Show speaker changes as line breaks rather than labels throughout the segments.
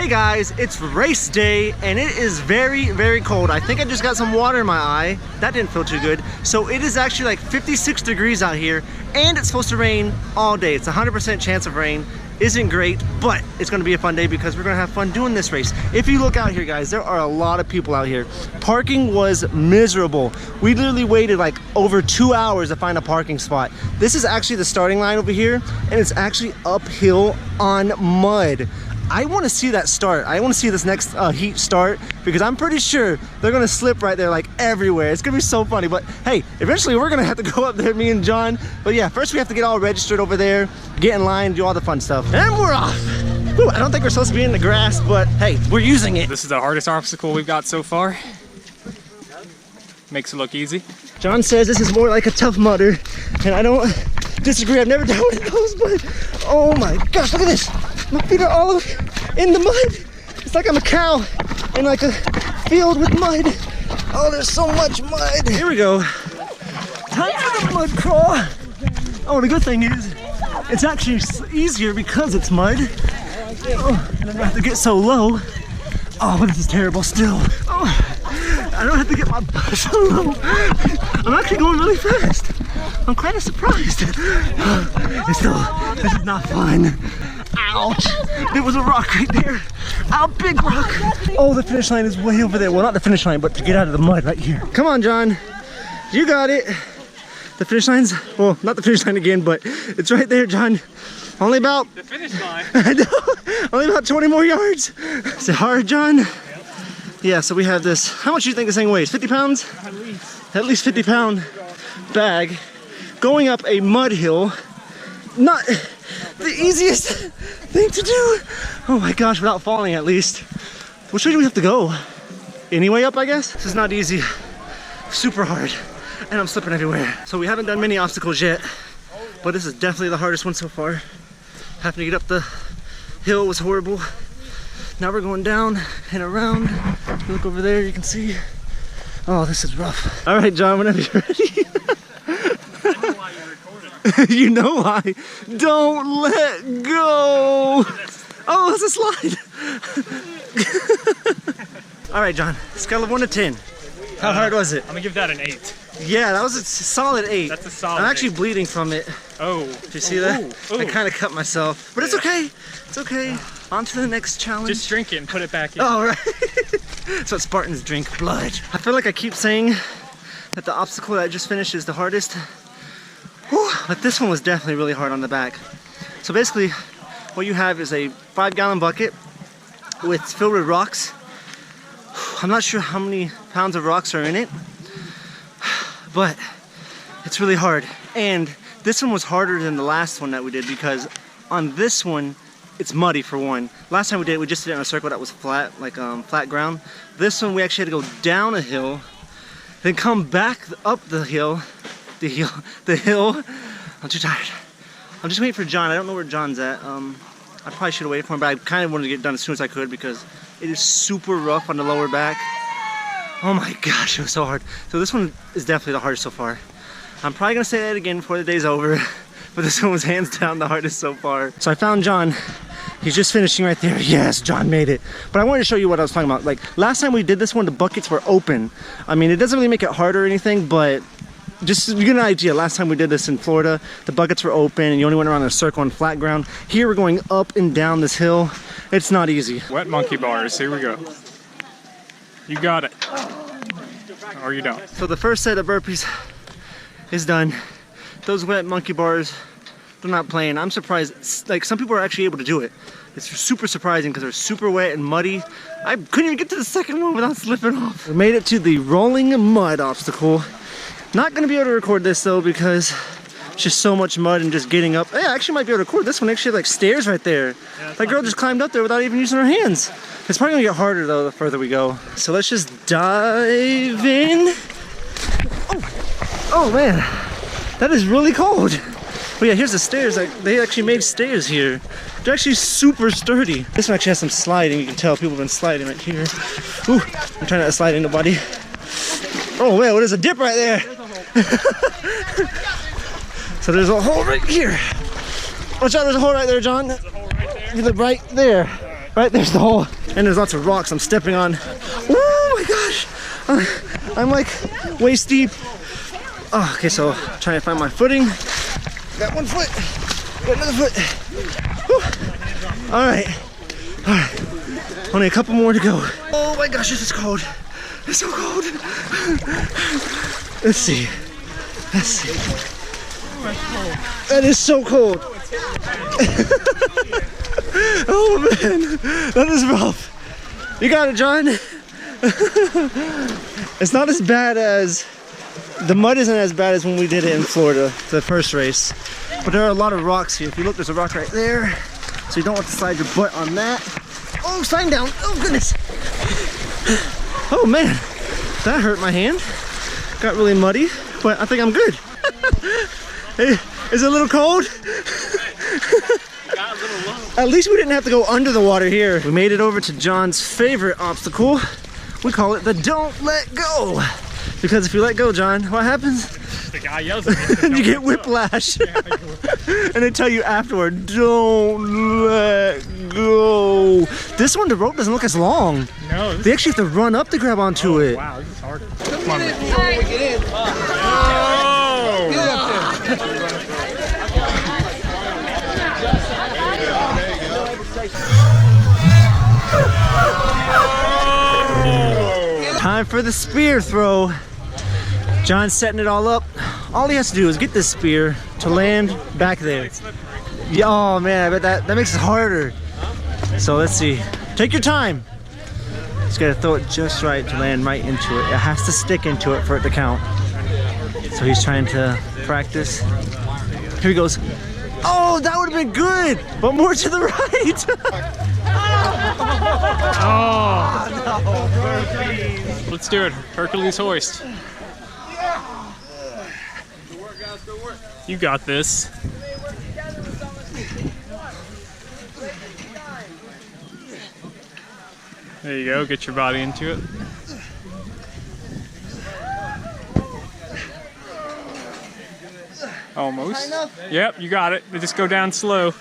Hey guys, it's race day and it is very, very cold. I think I just got some water in my eye. That didn't feel too good. So it is actually like 56 degrees out here and it's supposed to rain all day. It's a 100% chance of rain. Isn't great, but it's gonna be a fun day because we're gonna have fun doing this race. If you look out here, guys, there are a lot of people out here. Parking was miserable. We literally waited like over 2 hours to find a parking spot. This is actually the starting line over here and it's actually uphill on mud. I want to see that start. I want to see this next heat start because I'm pretty sure they're going to slip right there like everywhere. It's going to be so funny. But hey, eventually we're going to have to go up there, me and John. But yeah, first we have to get all registered over there, get in line, do all the fun stuff. And we're off. Whew, I don't think we're supposed to be in the grass, but hey, we're using it.
This is the hardest obstacle we've got so far. Makes it look easy.
John says this is more like a Tough Mudder, and I don't disagree. I've never done one of those, but oh my gosh, look at this. My feet are all in the mud. It's like I'm a cow in like a field with mud. Oh, there's so much mud. Here we go. Time for the mud crawl. Oh, the good thing is it's actually easier because it's mud. Oh, I don't have to get so low. Oh, this is terrible still. Oh, I don't have to get my butt so low. I'm actually going really fast. I'm kind of surprised. It's still, this is not fun. Ouch! There was a rock right there. Ow, big rock. Oh, the finish line is way over there. Well, not the finish line, but to get out of the mud right here. Come on, John. You got it. The finish line's, well, not the finish line again, but it's right there, John. Only about...
The finish line?
I know. Only about 20 more yards. Is it hard, John? Yep. Yeah, so we have this. How much do you think this thing weighs? 50 pounds?
At least.
At least 50 pound bag. Going up a mud hill. Not the easiest thing to do. Oh my gosh, without falling at least. Which way do we have to go? Anyway up, I guess? This is not easy. Super hard. And I'm slipping everywhere. So we haven't done many obstacles yet, but this is definitely the hardest one so far. Having to get up the hill was horrible. Now we're going down and around. If you look over there, you can see. Oh, this is rough. All right, John, whenever you're ready. You know why? Don't let go. Oh, it's a slide. All right, John. Scale of 1 to 10. How hard was it?
I'm gonna give that an 8.
Yeah, that was a solid 8.
That's a solid.
I'm actually
8.
bleeding from it.
Oh.
Did you see that?
Ooh.
I kind of cut myself, but it's okay. It's okay. On to the next challenge.
Just drink it and put it back in.
Oh, right. That's what Spartans drink, blood. I feel like I keep saying that the obstacle that I just finished is the hardest. Whew, but this one was definitely really hard on the back. So basically, what you have is a 5-gallon bucket filled with rocks. I'm not sure how many pounds of rocks are in it, but it's really hard. And this one was harder than the last one that we did because on this one, it's muddy for one. Last time we did it, we just did it in a circle that was flat, like flat ground. This one, we actually had to go down a hill, then come back up the hill. The hill. I'm too tired. I'm just waiting for John. I don't know where John's at. I probably should have waited for him, but I kind of wanted to get it done as soon as I could because it is super rough on the lower back. Oh my gosh, it was so hard. So this one is definitely the hardest so far. I'm probably gonna say that again before the day's over, but this one was hands down the hardest so far. So I found John. He's just finishing right there. Yes, John made it. But I wanted to show you what I was talking about. Like last time we did this one, the buckets were open. I mean, it doesn't really make it hard or anything, but just to get an idea, last time we did this in Florida, the buckets were open and you only went around in a circle on flat ground. Here we're going up and down this hill. It's not easy.
Wet monkey bars, here we go. You got it. Or you don't.
So the first set of burpees is done. Those wet monkey bars, they're not playing. I'm surprised, like some people are actually able to do it. It's super surprising because they're super wet and muddy. I couldn't even get to the second one without slipping off. We made it to the rolling mud obstacle. Not gonna be able to record this though because it's just so much mud and just getting up. Yeah, I actually might be able to record this one. Actually, like stairs right there. Yeah, that girl just climbed up there without even using her hands. It's probably gonna get harder though the further we go. So let's just dive in. Oh man, that is really cold. Oh yeah, here's the stairs. Like, they actually made stairs here. They're actually super sturdy. This one actually has some sliding. You can tell people have been sliding right here. Ooh, I'm trying not to slide into nobody. Oh man, well, there's a dip right there. So there's a hole right here. Watch out, there's a hole right there, John.
There's a hole right there?
Right there. Right there's the hole, and there's lots of rocks I'm stepping on. Oh my gosh, I'm like waist deep. Oh, okay, so trying to find my footing. Got one foot, got another foot. Whew. All right, only a couple more to go. Oh my gosh, this is cold. It's so cold. Let's see. That is so cold. Oh man, that is rough. You got it, John. It's not as bad as, the mud isn't as bad as when we did it in Florida, the first race. But there are a lot of rocks here. If you look, there's a rock right there. So you don't want to slide your butt on that. Oh, sliding down. Oh goodness. Oh man, that hurt my hand. Got really muddy, but I think I'm good. Hey, is it a little cold? At least we didn't have to go under the water here. We made it over to John's favorite obstacle. We call it the don't let go. Because if you let go, John, what happens?
The guy yells at me.
You get whiplash. And they tell you afterward, don't let go. This one, the rope doesn't look as long.
No.
They actually have to run up to grab onto it.
Wow, this is hard. Come on.
Time for the spear throw. John's setting it all up. All he has to do is get this spear to land back there. Yeah, oh man, I bet that makes it harder. So let's see. Take your time. Just gotta throw it just right to land right into it. It has to stick into it for it to count. So he's trying to practice. Here he goes. Oh, that would have been good, but more to the right.
Oh. Let's do it. Hercules hoist. You got this. There you go. Get your body into it. Almost. Yep, you got it. Just go down slow.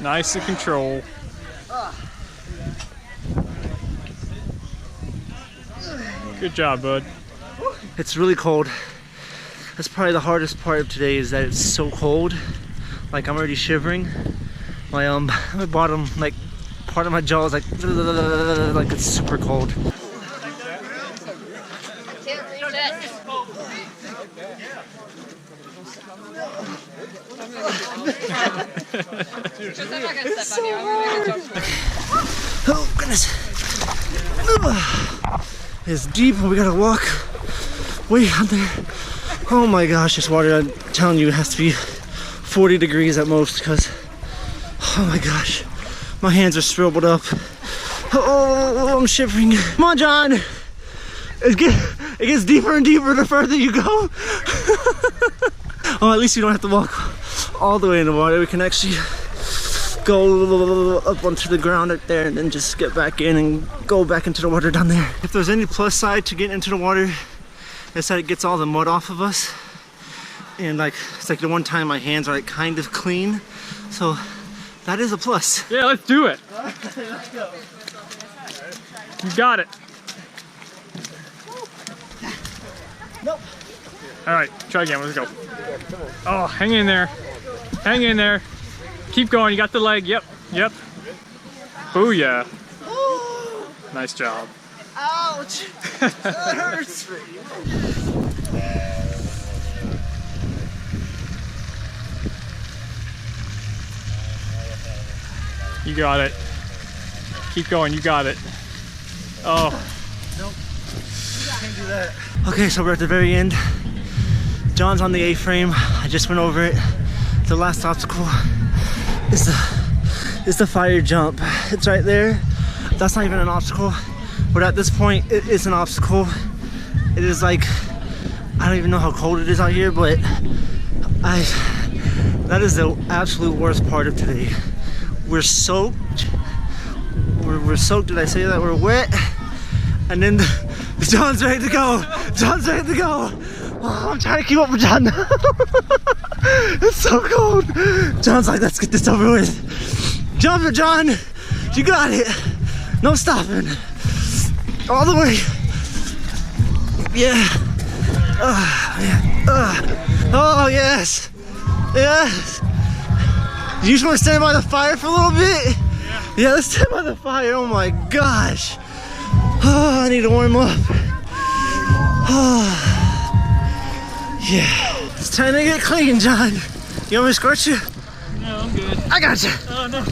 Nice to control. Good job, bud.
It's really cold. That's probably the hardest part of today, is that it's so cold. Like, I'm already shivering. My bottom, like, part of my jaw is like it's super cold.
Can't reach it. I'm not gonna step on you. I'm gonna make a joke.
Oh goodness. It's deep and we gotta walk way out there. Oh my gosh, this water, I'm telling you, it has to be 40 degrees at most, because oh my gosh, my hands are shriveled up. Oh, I'm shivering. Come on, John. It gets deeper and deeper the further you go. Oh, at least you don't have to walk all the way in the water. We can actually go up onto the ground up there and then just get back in and go back into the water down there. If there's any plus side to getting into the water, it's that it gets all the mud off of us. And like, it's like the one time my hands are like kind of clean. So that is a plus.
Yeah, let's do it.
Let's go.
You got it.
Nope.
All right, try again. Let's go. Oh, hang in there. Hang in there. Keep going. You got the leg. Yep. Yep. Booyah. Nice job.
Ouch. That hurts.
You got it. Keep going. You got it. Oh.
Nope. Can't do that. Okay, so we're at the very end. John's on the A-frame. I just went over it. The last obstacle is the fire jump. It's right there. That's not even an obstacle, but at this point it is an obstacle. It is like, I don't even know how cold it is out here, but that is the absolute worst part of today. We're soaked. We're soaked. Did I say that? We're wet. And then John's ready to go. John's ready to go. Oh, I'm trying to keep up with John now. It's so cold. John's like, let's get this over with. Jump it, John. You got it. No stopping. All the way. Yeah. Oh, yes. Yes. You just want to stand by the fire for a little bit? Yeah, let's stand by the fire. Oh my gosh. Oh, I need to warm up. Oh. Yeah. It's time to get clean, John. You want me to squirt you?
No, I'm good.
I got you.
Oh, no.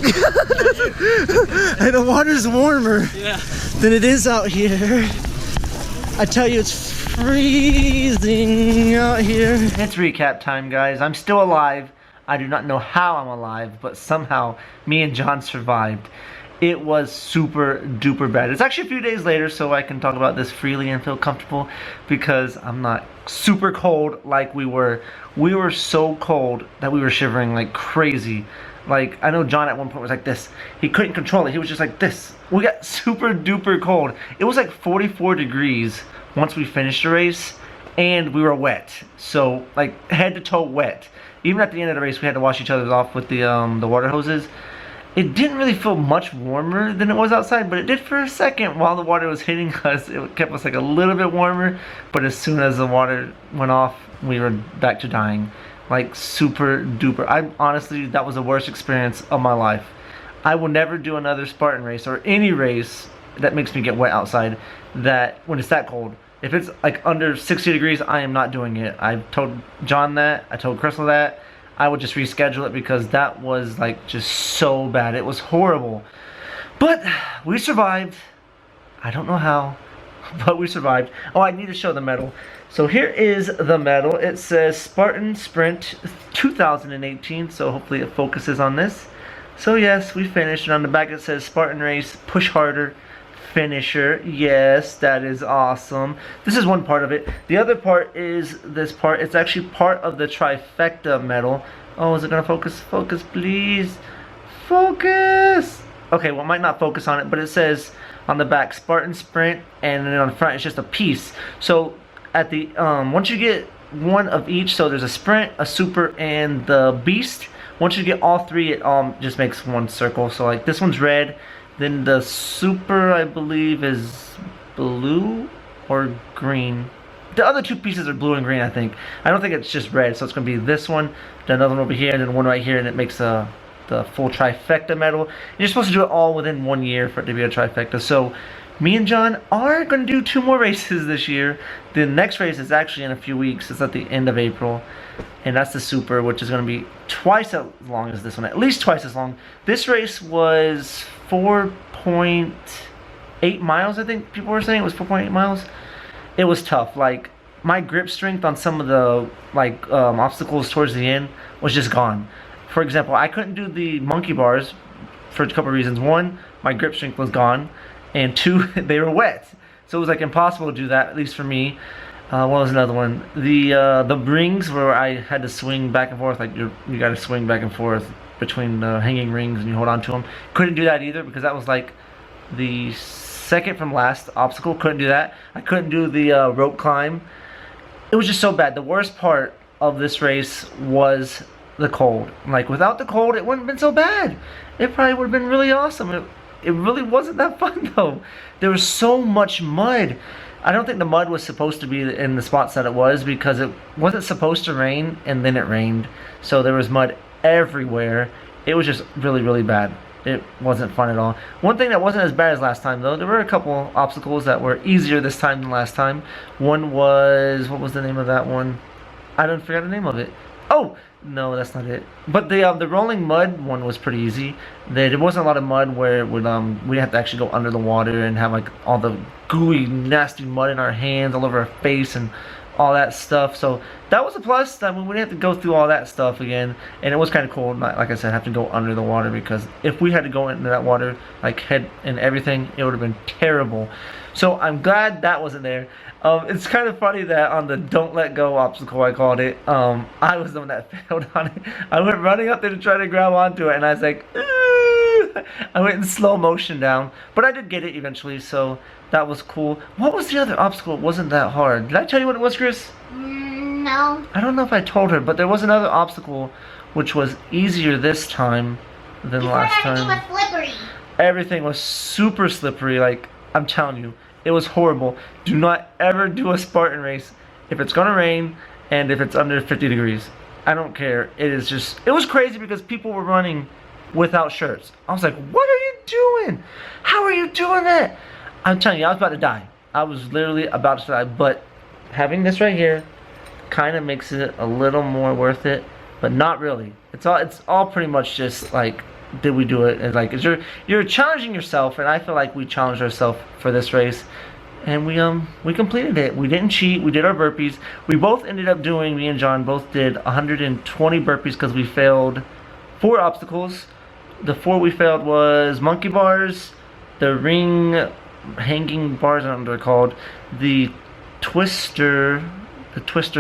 Hey, the water's warmer
Yeah.
than it is out here. I tell you, it's freezing out here. It's recap time, guys. I'm still alive. I do not know how I'm alive, but somehow me and John survived. It was super duper bad. It's actually a few days later, so I can talk about this freely and feel comfortable because I'm not super cold like we were. We were so cold that we were shivering like crazy. Like, I know John at one point was like this. He couldn't control it. He was just like this. We got super duper cold. It was like 44 degrees once we finished the race, and we were wet. So, like, head to toe wet. Even at the end of the race, we had to wash each other off with the water hoses. It didn't really feel much warmer than it was outside, but it did for a second while the water was hitting us. It kept us like a little bit warmer, but as soon as the water went off, we were back to dying. Like, super duper. Honestly, that was the worst experience of my life. I will never do another Spartan race or any race that makes me get wet outside that when it's that cold. If it's like under 60 degrees, I am not doing it. I told John that. I told Crystal that. I would just reschedule it because that was like just so bad. It was horrible. But we survived. I don't know how, but we survived. Oh, I need to show the medal. So here is the medal. It says Spartan Sprint 2018. So hopefully it focuses on this. So yes, we finished. And on the back it says Spartan Race Push Harder Finisher. Yes, that is awesome. This is one part of it. The other part is this part. It's actually part of the trifecta medal. Oh, is it gonna focus? Focus, please. Focus. Okay, well, it might not focus on it, but it says on the back Spartan Sprint, and then on the front it's just a piece. So at the once you get one of each, so there's a sprint, a super, and the beast. Once you get all three, it just makes one circle. So like this one's red. Then the super, I believe, is blue or green. The other two pieces are blue and green, I think. I don't think it's just red, so it's going to be this one, then another one over here, and then one right here, and it makes the full trifecta medal. You're supposed to do it all within 1 year for it to be a trifecta. So me and John are going to do 2 more races this year. The next race is actually in a few weeks. It's at the end of April. And that's the super, which is going to be twice as long as this one. At least twice as long. This race was 4.8 miles, I think people were saying. It was 4.8 miles. It was tough. Like, my grip strength on some of the obstacles towards the end was just gone. For example, I couldn't do the monkey bars for a couple of reasons. One, my grip strength was gone. And 2, they were wet. So it was like impossible to do that, at least for me. What was another one? The rings where I had to swing back and forth. Like you got to swing back and forth between the hanging rings and you hold on to them. Couldn't do that either because that was like the second from last obstacle. Couldn't do that. I couldn't do the rope climb. It was just so bad. The worst part of this race was the cold. Like without the cold, it wouldn't have been so bad. It probably would have been really awesome. It really wasn't that fun though. There was so much mud. I don't think the mud was supposed to be in the spots that it was because it wasn't supposed to rain and then it rained. So there was mud everywhere. It was just really, really bad. It wasn't fun at all. One thing that wasn't as bad as last time though, there were a couple obstacles that were easier this time than last time. One was, what was the name of that one? I don't forget the name of it. Oh! No, that's not it. But the rolling mud one was pretty easy. There wasn't a lot of mud where it would we'd have to actually go under the water and have like all the gooey, nasty mud in our hands, all over our face, and all that stuff. So that was a plus. I mean, we didn't have to go through all that stuff again, and it was kind of cool. Not, like I said, have to go under the water because if we had to go into that water, like head and everything, it would have been terrible. So I'm glad that wasn't there. It's kind of funny that on the don't let go obstacle, I called it, I was the one that failed on it. I went running up there to try to grab onto it, and I was like, ooh! I went in slow motion down, but I did get it eventually, so that was cool. What was the other obstacle? It wasn't that hard. Did I tell you what it was, Chris?
tell?
I don't know if I told her, but there was another obstacle which was easier this time than last
Everything
time.
was slippery.
Everything was super slippery. Like, I'm telling you, it was horrible. Do not ever do a Spartan race if it's gonna rain and if it's under 50 degrees. I don't care. It was crazy because people were running without shirts. I was like, what are you doing? How are you doing that? I'm telling you, I was about to die. I was literally about to die, but having this right here kind of makes it a little more worth it, but not really. It's all pretty much just like, did we do it? And like, you're challenging yourself, and I feel like we challenged ourselves for this race, and we completed it. We didn't cheat. We did our burpees. We both ended up doing, me and John both did 120 burpees because we failed 4 obstacles. The 4 we failed was monkey bars, the ring hanging bars, I don't know what they're called, the twister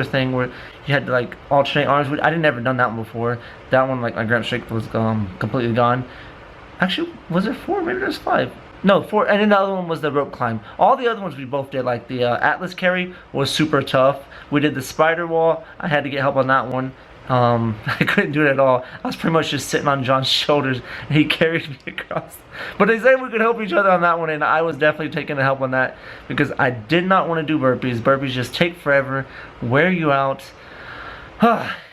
thing where you had to like alternate arms. I didn't ever done that one before. That one, like, my grip strength was completely gone. Actually, was it 4? Maybe there's 5. No, 4. And then the other one was the rope climb. All the other ones we both did. Like the Atlas carry was super tough. We did the spider wall. I had to get help on that one. I couldn't do it at all. I was pretty much just sitting on John's shoulders and he carried me across. But they said we could help each other on that one, and I was definitely taking the help on that because I did not want to do burpees. Burpees just take forever, wear you out.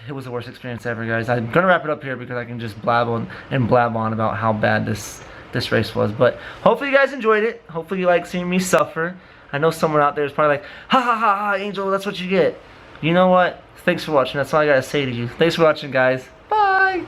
It was the worst experience ever, guys. I'm gonna wrap it up here because I can just blab on about how bad this race was. But hopefully you guys enjoyed it. Hopefully you like seeing me suffer. I know someone out there is probably like, ha ha ha ha, Angel, that's what you get. You know what? Thanks for watching. That's all I gotta say to you. Thanks for watching, guys. Bye!